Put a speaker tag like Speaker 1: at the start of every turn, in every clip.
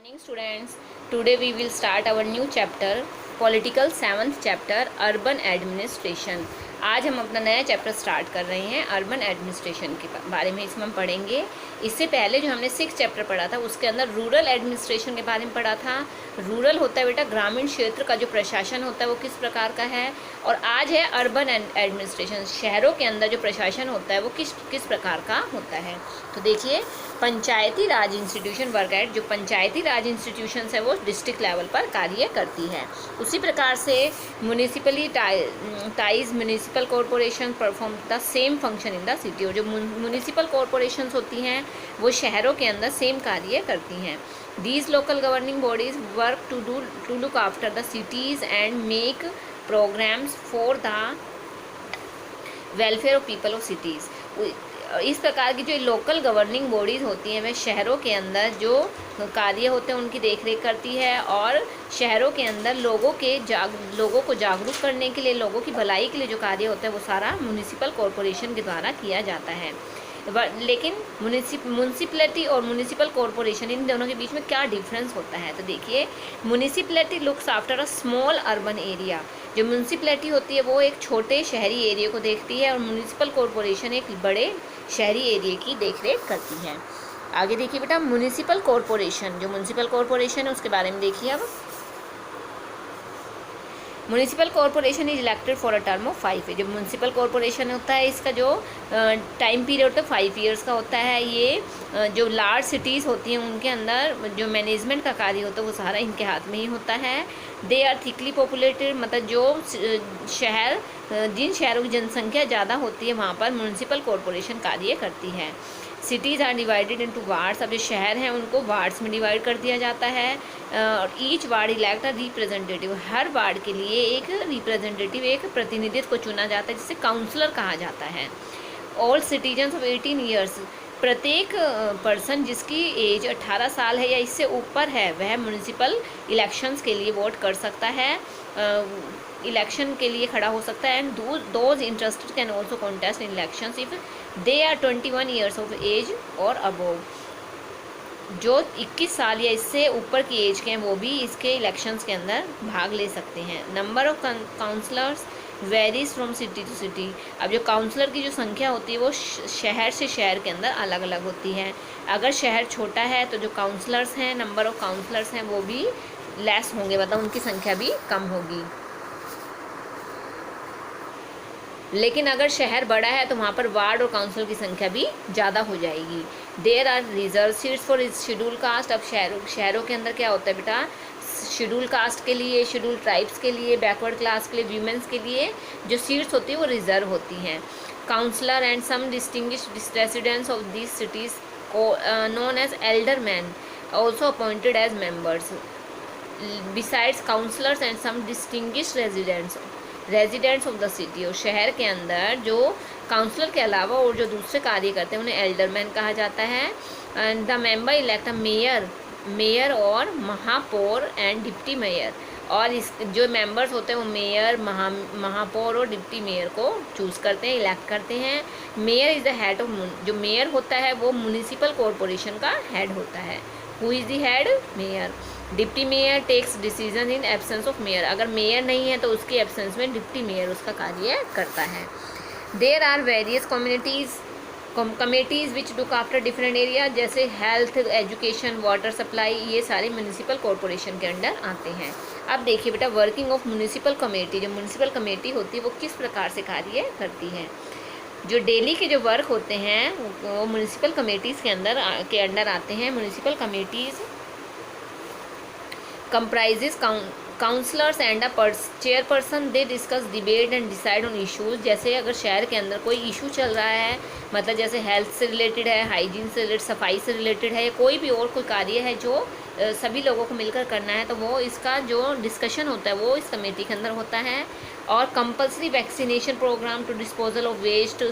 Speaker 1: Morning students, today we will start our new chapter political 7th chapter urban administration। आज हम अपना नया chapter start कर रहे हैं अर्बन एडमिनिस्ट्रेशन के बारे में। इसमें हम पढ़ेंगे, इससे पहले जो हमने 6 चैप्टर पढ़ा था उसके अंदर रूरल एडमिनिस्ट्रेशन के बारे में पढ़ा था। रूरल होता है बेटा ग्रामीण क्षेत्र का जो प्रशासन होता है वो किस प्रकार का है, और आज है अर्बन एडमिनिस्ट्रेशन, शहरों के अंदर जो प्रशासन होता है वो किस प्रकार का होता है। तो देखिए, पंचायती राज इंस्टीट्यूशन वर्क एट, जो पंचायती राज इंस्टीट्यूशन है वो डिस्ट्रिक्ट लेवल पर कार्य करती है। उसी प्रकार से municipalities municipal corporation perform the same function in the city, और जो म्यूनिसिपल कॉरपोरेशन होती हैं वो शहरों के अंदर सेम कार्य करती हैं। These local governing bodies work to look after the cities and make programmes for the welfare of people of cities. इस प्रकार की जो लोकल गवर्निंग बॉडीज़ होती हैं वह शहरों के अंदर जो कार्य होते हैं उनकी देखरेख करती है, और शहरों के अंदर लोगों को जागरूक करने के लिए, लोगों की भलाई के लिए जो कार्य होता है वो सारा म्यूनिसिपल कॉरपोरेशन के द्वारा किया जाता है। लेकिन म्यूनिसिपैलिटी और म्यूनिसिपल कॉरपोरेशन, इन दोनों के बीच में क्या डिफरेंस होता है। तो देखिए, municipality looks after a small urban area, जो म्यूनिसिपैलिटी होती है वो एक छोटे शहरी एरिया को देखती है, और म्यूनिसिपल कॉरपोरेशन एक बड़े शहरी एरिया की देखरेख करती है। आगे देखिए बेटा, म्यूनिसिपल कॉरपोरेशन, जो म्यूनिसिपल कॉरपोरेशन है उसके बारे में देखिए। अब municipal corporation is elected for a term of 5 year. जब म्यूनिसिपल कॉरपोरेशन होता है इसका जो टाइम पीरियड होता है 5 ईयर्स का होता है। ये जो लार्ज सिटीज़ होती हैं उनके अंदर जो मैनेजमेंट का कार्य होता है वो सारा इनके हाथ में ही होता है। दे आर थिकली पॉपुलेटेड, मतलब जो जिन शहरों की जनसंख्या ज़्यादा होती है वहाँ पर म्यूनिसिपल कॉरपोरेशन कार्य करती है। Cities are divided into wards, अब जो शहर हैं उनको वार्ड्स में डिवाइड कर दिया जाता है, और each ward elect a representative, her ward के लिए एक रिप्रेजेंटेटिव, एक प्रतिनिधित्व को चुना जाता है जिसे काउंसलर कहा जाता है। ऑल सिटीजन्स ऑफ 18 ईयर्स, प्रत्येक पर्सन जिसकी एज 18 साल है या इससे ऊपर है वह म्यूनिसिपल इलेक्शंस के लिए वोट कर सकता है, इलेक्शन के लिए खड़ा हो सकता है। And those interested can also contest in elections if they are 21 years of age और अबोव, जो 21 साल या इससे ऊपर की एज के हैं वो भी इसके इलेक्शंस के अंदर भाग ले सकते हैं। Number of councillors varies from city to city, अब जो काउंसलर की जो संख्या होती है वो शहर से शहर के अंदर अलग अलग होती है। अगर शहर छोटा है तो जो काउंसलर्स हैं, नंबर ऑफ काउंसलर्स हैं वो भी लेस होंगे, मतलब उनकी संख्या भी कम होगी। लेकिन अगर शहर बड़ा है तो वहाँ पर वार्ड और काउंसिल की संख्या भी ज़्यादा हो जाएगी। There are reserve seats for schedule caste, अब शहरों के अंदर क्या होता है बेटा, शेड्यूल कास्ट के लिए, शेड्यूल ट्राइब्स के लिए, बैकवर्ड क्लास के लिए, वीमेंस के लिए जो सीट्स होती है वो रिजर्व होती हैं। Councillor and some distinguished residents of this cities known as elder man also appointed as members, besides councillors and some distinguished residents of the city, और शहर के अंदर जो काउंसलर के अलावा और जो दूसरे कार्य करते हैं उन्हें एल्डरमैन कहा जाता है। And the member elect a mayor और महापौर एंड डिप्टी मेयर, और इस जो मेंबर्स होते हैं वो मेयर, महापौर और डिप्टी मेयर को चूज़ करते हैं, इलेक्ट करते हैं। Mayor is the head of, जो मेयर होता है वो म्यूनिसिपल कॉरपोरेशन का हेड होता है। Who is the head? Mayor. Deputy mayor takes decision in absence of mayor, अगर मेयर नहीं है तो उसके एब्सेंस में डिप्टी मेयर उसका कार्य करता है। There are various committees which look after different area, जैसे हेल्थ, एजुकेशन, वाटर सप्लाई, ये सारे म्यूनिसिपल कॉरपोरेशन के अंडर आते हैं। अब देखिए बेटा, वर्किंग ऑफ म्यूनिसिपल कमेटी, जो म्यूनिसिपल कमेटी होती है वो किस प्रकार से कार्य करती है। जो डेली के जो वर्क होते हैं वो म्यूनिसिपल कमेटीज़ के अंडर आते हैं। Municipal committees comprises councillors and a chairperson, they discuss, debate and decide on issues, जैसे अगर शहर के अंदर कोई इशू चल रहा है, मतलब जैसे हेल्थ से रिलेटेड है, हाइजीन से रिलेटेड, सफाई से रिलेटेड है, कोई भी और कोई कार्य है जो सभी लोगों को मिलकर करना है, तो वो इसका जो डिस्कशन होता है वो इस कमेटी के अंदर होता है। और compulsory vaccination programme to disposal of waste,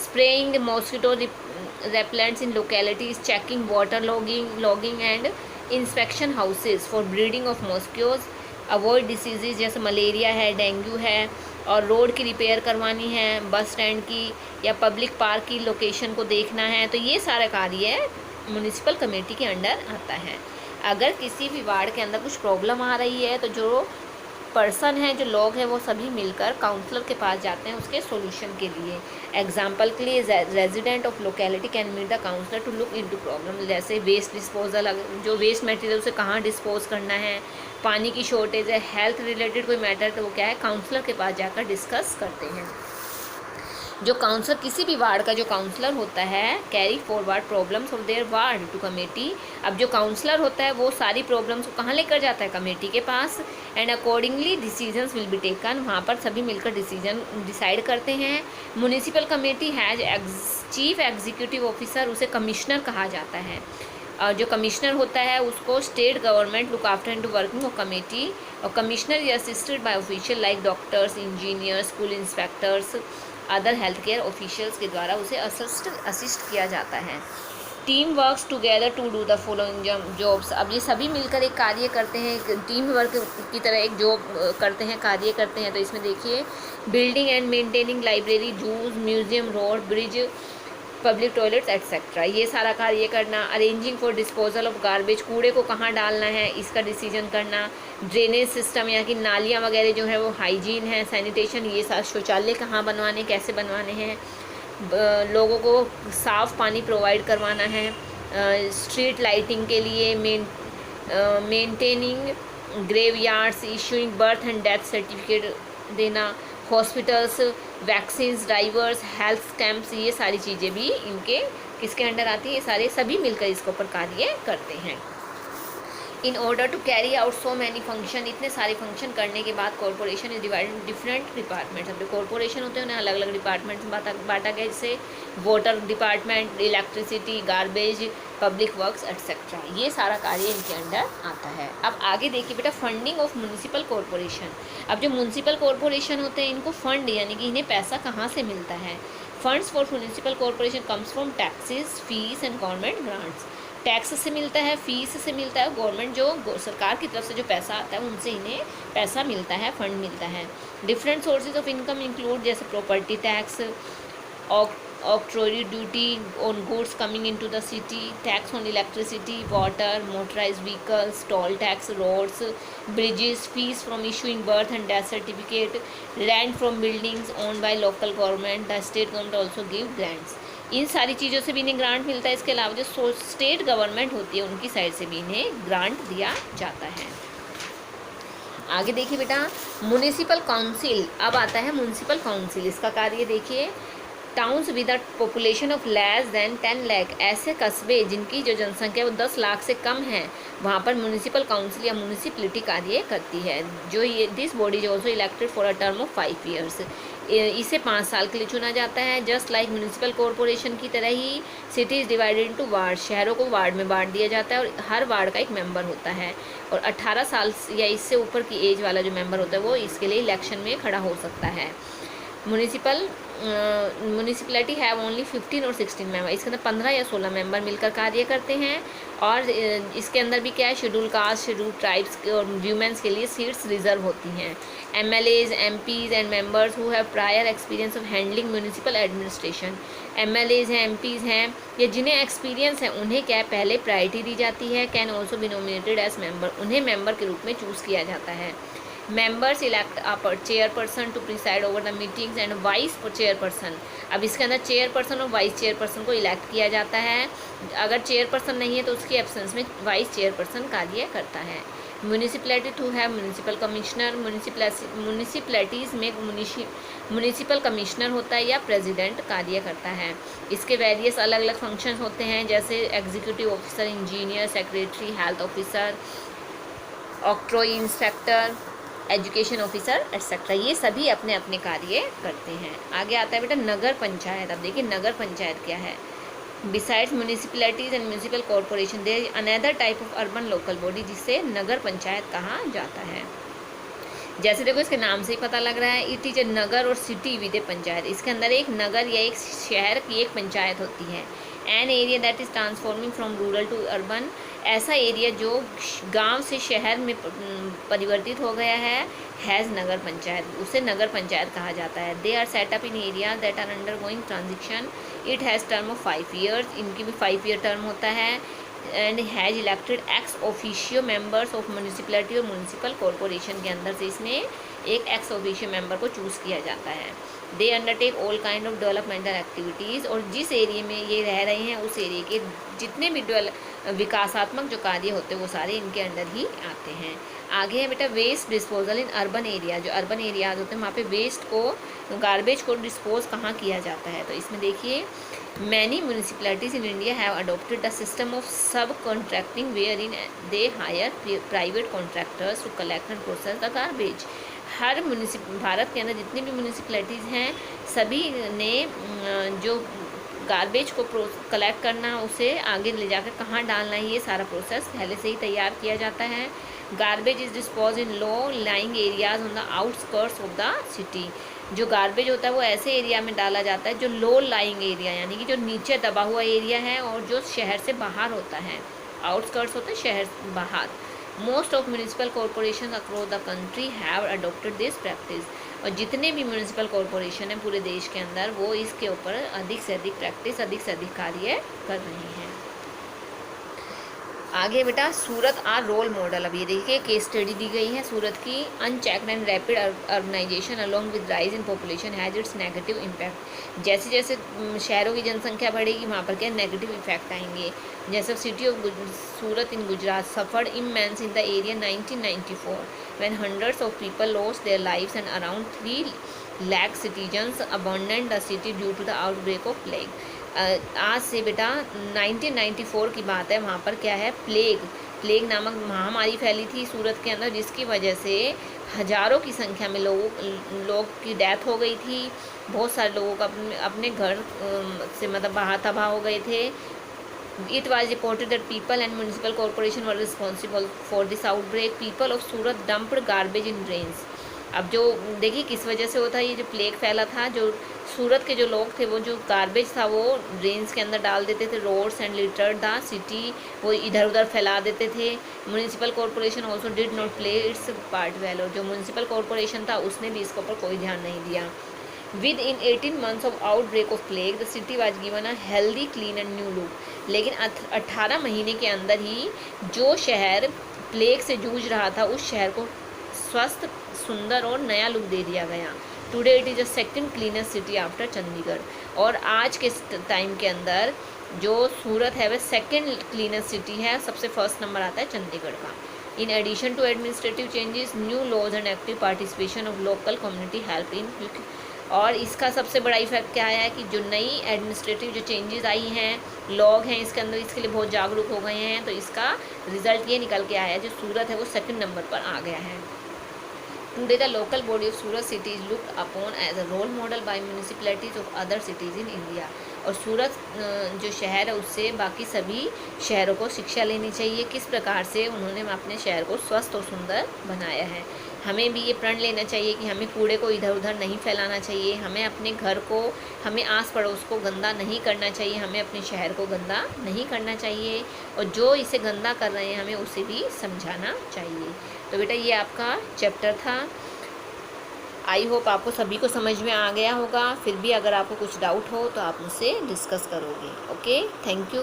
Speaker 1: spraying mosquito repellents in localities, checking water logging and inspection houses for breeding of mosquitoes, avoid disease जैसे मलेरिया है, डेंगू है, और रोड की रिपेयर करवानी है, बस स्टैंड की या पब्लिक पार्क की लोकेशन को देखना है, तो ये सारा कार्य म्यूनिसिपल कमेटी के अंडर आता है। अगर किसी भी वार्ड के अंदर कुछ प्रॉब्लम आ रही है तो जो पर्सन है, जो लोग हैं, वो सभी मिलकर काउंसलर के पास जाते हैं उसके सॉल्यूशन के लिए। एग्जांपल के लिए resident of locality can meet the councillor to look into problem, जैसे वेस्ट डिस्पोजल, जो वेस्ट मटेरियल उसे कहाँ डिस्पोज करना है, पानी की शॉर्टेज है, हेल्थ रिलेटेड कोई मैटर, तो वो क्या है, काउंसलर के पास जाकर डिस्कस करते हैं। जो काउंसलर, किसी भी वार्ड का जो काउंसलर होता है, carry forward problems of their ward to committee. अब जो काउंसलर होता है वो सारी प्रॉब्लम्स को कहाँ लेकर जाता है, कमेटी के पास। And accordingly decisions will be taken, वहाँ पर सभी मिलकर डिसीजन डिसाइड करते हैं। Municipal committee has chief executive officer, उसे कमिश्नर कहा जाता है। और जो कमिश्नर होता है उसको state government look after into working of committee, और commissioner is assisted by official like doctors, engineers, school inspectors, other health care officials के द्वारा उसे असिस्ट किया जाता है। Team works together to do the following jobs, अब ये सभी मिलकर एक कार्य करते हैं, एक टीम वर्क की तरह एक जॉब करते हैं, कार्य करते हैं। तो इसमें देखिए, building and maintaining library, zoos, museum, road, bridge, public toilets etcetera, ये सारा कार्य करना। Arranging for disposal of garbage, कूड़े को कहाँ डालना है इसका डिसीजन करना। ड्रेनेज सिस्टम, यहाँ की नालियाँ वगैरह जो है वो हाइजीन है, सैनिटेशन, ये सारे शौचालय कहाँ बनवाने, कैसे बनवाने हैं, लोगों को साफ़ पानी प्रोवाइड करवाना है। स्ट्रीट लाइटिंग के लिए maintaining graveyards, issuing birth and death certificate देना, hospitals, vaccines, drivers, health camps, ये सारी चीज़ें भी इनके किसके अंडर आती है, ये सारे सभी मिलकर इसके ऊपर कार्य करते हैं। In order to carry out so many function, इतने सारे फंक्शन करने के बाद corporation is divided in different departments. अपने कॉरपोरेशन होते हैं उन्हें अलग अलग डिपार्टमेंट्स में बांटा गया, जैसे water department, electricity, garbage, public works etcetera, ये सारा कार्य इनके अंडर आता है। अब आगे देखिए बेटा, फंडिंग ऑफ म्यूनिसिपल कॉरपोरेशन। अब जो म्यूनिसिपल कॉरपोरेशन होते हैं इनको फंड यानी कि इन्हें पैसा कहाँ से मिलता है। Funds for municipal corporation comes from taxes, fees and government grants. Tax से मिलता है, फीस से मिलता है, गवर्नमेंट जो सरकार की तरफ से जो पैसा आता है उनसे इन्हें पैसा मिलता है, फंड मिलता है। Different sources of income include जैसे property tax, octroi duty on goods coming into the city, tax on electricity, water, motorised vehicles, toll tax, roads, bridges, fees from issuing birth and death certificate, rent from buildings owned by local government, the state government also give grants. इन सारी चीज़ों से भी इन्हें grant मिलता है। इसके अलावा जो स्टेट गवर्नमेंट होती है उनकी साइड से भी इन्हें ग्रांट दिया जाता है। आगे देखिए बेटा, म्युनिसिपल काउंसिल। अब आता है म्युनिसिपल काउंसिल, इसका कार्य देखिए। Towns with a population of less than 10 lakh, ऐसे कस्बे जिनकी जो जनसंख्या वो 10 लाख से कम है, वहाँ पर म्युनिसिपल काउंसिल या म्युनिसिपलिटी कार्य करती है। जो ये this body is also elected for a term of 5 years, इसे 5 साल के लिए चुना जाता है। जस्ट लाइक म्यूनिसिपल कॉरपोरेशन की तरह ही city is divided into ward, शहरों को वार्ड में बांट दिया जाता है और हर वार्ड का एक मेंबर होता है। और 18 साल या इससे ऊपर की एज वाला जो मेंबर होता है वो इसके लिए इलेक्शन में खड़ा हो सकता है। म्यूनिसिपलिटी हैव ओनली 15 और 16 मेंबर, इसके अंदर 15 या 16 मेंबर मिलकर कार्य करते हैं। और इसके अंदर भी क्या है, शेड्यूल कास्ट, शेड्यूल ट्राइब्स और व्यूमेंस के लिए सीट्स रिजर्व होती हैं। MLAs, MPs and members who have prior experience of handling municipal administration, MLAs हैं, MPs हैं, या जिन्हें एक्सपीरियंस है उन्हें क्या पहले प्रायोरिटी दी जाती है। Can also be nominated as member, उन्हें मेंबर के रूप में चूज़ किया जाता है। Members elect a chairperson to preside over the meetings and vice chairperson. अब इसके अंदर चेयरपर्सन और वाइस चेयरपर्सन को इलेक्ट किया जाता है। अगर चेयरपर्सन नहीं है तो उसकी एब्सेंस में वाइस चेयरपर्सन कार्य करता है। Municipality to have municipal commissioner, municipalities में म्यूनिसिपल कमिश्नर होता है या प्रेसिडेंट कार्य करता है। इसके वेरियस अलग अलग फंक्शंस होते हैं, जैसे executive officer, engineer, secretary, health officer, octroi inspector, education officer etcetera, ये सभी अपने अपने कार्य करते हैं। आगे आता है बेटा नगर पंचायत। अब देखिए नगर पंचायत क्या है। Besides municipalities and municipal corporation there is another type of urban local body, जिसे नगर पंचायत कहा जाता है। जैसे देखो इसके नाम से ही पता लग रहा है, इट इज ए नगर और सिटी विद ए पंचायत, इसके अंदर एक नगर या एक शहर की एक पंचायत होती है। An area that is transforming from rural to urban, ऐसा एरिया जो गांव से शहर में परिवर्तित हो गया है, हैज़ नगर पंचायत, उसे नगर पंचायत कहा जाता है। They are set up in areas that are undergoing transition, it has term of 5 years, इनकी भी 5 ईयर टर्म होता है। And has elected ex officio members of municipality और म्यूनिसिपल कॉरपोरेशन के अंदर से इसमें एक एक्स ऑफिशियो मेंबर को चूज़ किया जाता है। They undertake all kind of developmental activities, और जिस एरिया में ये रह रहे हैं उस एरिया के जितने भी विकासात्मक जो कार्य होते हैं वो सारे इनके अंडर ही आते हैं। आगे है बेटा waste disposal in urban area. जो अर्बन एरियाज होते हैं वहाँ पे वेस्ट को, गार्बेज को डिस्पोज कहाँ किया जाता है, तो इसमें देखिए many municipalities in India have adopted the system of subcontracting wherein they hire private contractors to collect and process the garbage. हर भारत के अंदर जितनी भी म्यूनिसिपैलिटीज़ हैं सभी ने जो गार्बेज को कलेक्ट करना, उसे आगे ले जाकर कहाँ डालना है, ये सारा प्रोसेस पहले से ही तैयार किया जाता है। Garbage is dispose in low lying areas on the outskirts of the city. जो गार्बेज होता है वो ऐसे एरिया में डाला जाता है जो लो लाइंग एरिया, यानी कि जो नीचे दबा हुआ एरिया है और जो शहर से बाहर होता है। आउटस्कर्ट्स होते हैं शहर बाहर। Most of municipal corporation across the country have adopted this practice. और जितने भी म्यूनिसिपल कॉरपोरेशन हैं पूरे देश के अंदर वो इसके ऊपर अधिक से अधिक प्रैक्टिस, अधिक से अधिक कार्य कर रहे हैं। आगे बेटा सूरत आर रोल मॉडल। अब ये देखिए केस स्टडी दी गई है सूरत की। Unchecked and rapid urbanisation along with rise in population has its negative impact. जैसे जैसे शहरों की जनसंख्या बढ़ेगी वहाँ पर क्या नेगेटिव इफेक्ट आएंगे। जैसे city of Surat in Gujarat suffered immense in the area 1994 when hundreds of people lost their lives and around 3 lakh citizens abandoned the city due to the outbreak of plague। आज से बेटा 1994 की बात है। वहाँ पर क्या है, प्लेग नामक महामारी फैली थी सूरत के अंदर, जिसकी वजह से हज़ारों की संख्या में लोग की डेथ हो गई थी। बहुत सारे लोगों का अपने घर से मतलब बाहर तबाह हो गए थे। It was reported that people and municipal corporation were responsible for this outbreak. People of Surat dumped garbage in drains। अब जो देखिए किस वजह से होता है ये जो प्लेग फैला था, जो सूरत के जो लोग थे वो जो गार्बेज था वो ड्रेन्स के अंदर डाल देते थे। Roads and litter the city, वो इधर उधर फैला देते थे। Municipal corporation also did not play its part well. और जो म्यूनिसिपल कॉरपोरेशन था उसने भी इसके ऊपर कोई ध्यान नहीं दिया। Within 18 months of outbreak of plague, the city was given a healthy, clean and new look। लेकिन 18 महीने के अंदर ही जो शहर प्लेग से जूझ रहा था उस शहर को स्वस्थ, सुंदर और नया लुक दे दिया गया। Today it is a second cleanest city after Chandigarh. और आज के टाइम के अंदर जो सूरत है वह सेकंड क्लीनेस्ट सिटी है, सबसे फर्स्ट नंबर आता है चंडीगढ़ का। In addition to administrative changes, new laws and active participation of local community help in. और इसका सबसे बड़ा इफेक्ट क्या आया है कि जो नई एडमिनिस्ट्रेटिव जो चेंजेस आई हैं, लोग हैं इसके अंदर, इसके लिए बहुत जागरूक हो गए हैं। तो इसका रिजल्ट ये निकल के आया है, जो सूरत है वो सेकंड नंबर पर आ गया है। Today the local body of Surat city is looked upon as a role model by municipalities of other cities in India. और सूरत जो शहर है उससे बाकी सभी शहरों को शिक्षा लेनी चाहिए, किस प्रकार से उन्होंने अपने शहर को स्वस्थ और सुंदर बनाया है। हमें भी ये प्रण लेना चाहिए कि हमें कूड़े को इधर उधर नहीं फैलाना चाहिए। हमें अपने घर को, हमें आस पड़ोस को गंदा नहीं करना चाहिए। हमें अपने शहर को गंदा नहीं करना चाहिए और जो इसे गंदा कर रहे हैं हमें उसे भी समझाना चाहिए। तो बेटा ये आपका चैप्टर था। आई होप आपको सभी को समझ में आ गया होगा। फिर भी अगर आपको कुछ डाउट हो तो आप मुझसे डिस्कस करोगे। Okay, thank you.